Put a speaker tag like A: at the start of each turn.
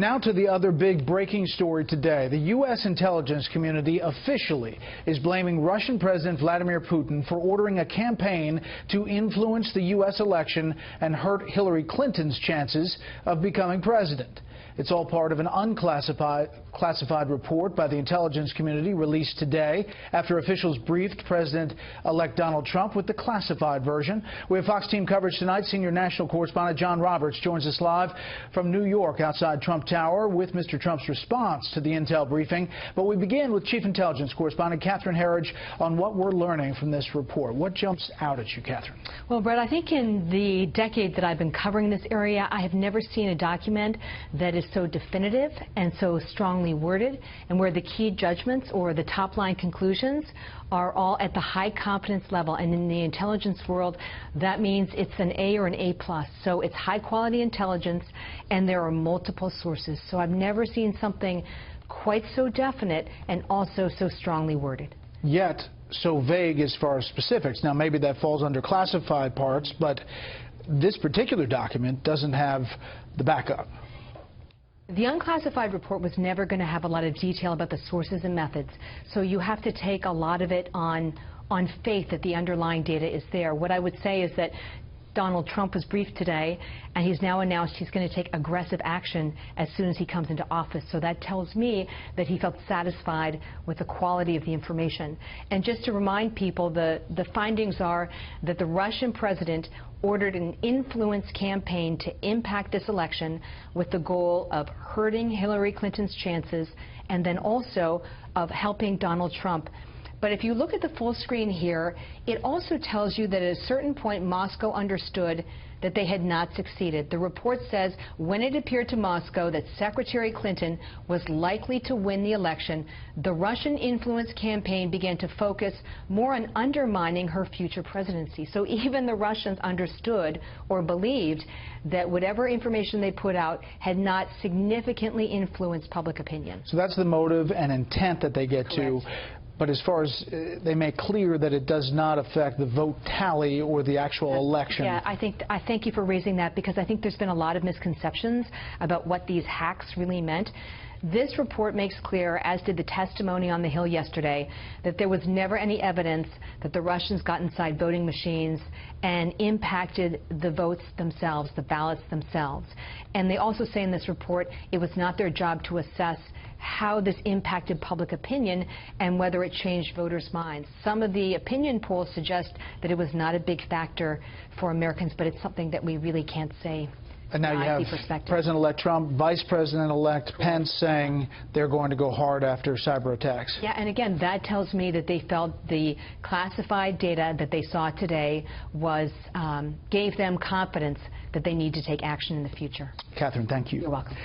A: Now to the other big breaking story today. The U.S. intelligence community officially is blaming Russian President Vladimir Putin for ordering a campaign to influence the U.S. election and hurt Hillary Clinton's chances of becoming president. It's all part of an unclassified report by the intelligence community released today after officials briefed President-elect Donald Trump with the classified version. We have Fox team coverage tonight. Senior national correspondent John Roberts joins us live from New York outside Trump Tower with Mr. Trump's response to the intel briefing. But we begin with Chief Intelligence Correspondent Catherine Herridge on what we're learning from this report. What jumps out at you, Catherine?
B: Well, Brett, I think in the decade that I've been covering this area, I have never seen a document that is so definitive and so strongly worded, and where the key judgments or the top line conclusions are all at the high confidence level. And in the intelligence world, that means it's an A or an A+. So it's high quality intelligence, and there are multiple sources. So I've never seen something quite so definite and also so strongly worded. Yet
A: so vague as far as specifics. Now, maybe that falls under classified parts, but this particular document doesn't have the backup.
B: The unclassified report was never going to have a lot of detail about the sources and methods, so you have to take a lot of it on faith that the underlying data is there. What I would say is that Donald Trump was briefed today, and he's now announced he's going to take aggressive action as soon as he comes into office. So that tells me that he felt satisfied with the quality of the information. And just to remind people, the findings are that the Russian president ordered an influence campaign to impact this election with the goal of hurting Hillary Clinton's chances and then also of helping Donald Trump. But if you look at the full screen here, it also tells you that at a certain point Moscow understood that they had not succeeded. The report says when it appeared to Moscow that Secretary Clinton was likely to win the election, the Russian influence campaign began to focus more on undermining her future presidency. So even the Russians understood or believed that whatever information they put out had not significantly influenced public opinion.
A: So that's the motive and intent that they get to. But as far as they make clear that it does not affect the vote tally or the actual election.
B: Yeah, I thank you for raising that, because I think there's been a lot of misconceptions about what these hacks really meant. This report makes clear, as did the testimony on the Hill yesterday, that there was never any evidence that the Russians got inside voting machines and impacted the votes themselves, the ballots themselves. And they also say in this report it was not their job to assess how this impacted public opinion and whether it changed voters' minds. Some of the opinion polls suggest that it was not a big factor for Americans, but it's something that we really can't say.
A: And now you have President-elect Trump, Vice President-elect Pence saying they're going to go hard after cyber attacks.
B: Yeah, and again, that tells me that they felt the classified data that they saw today was gave them confidence that they need to take action in the future.
A: Catherine, thank you.
B: You're welcome.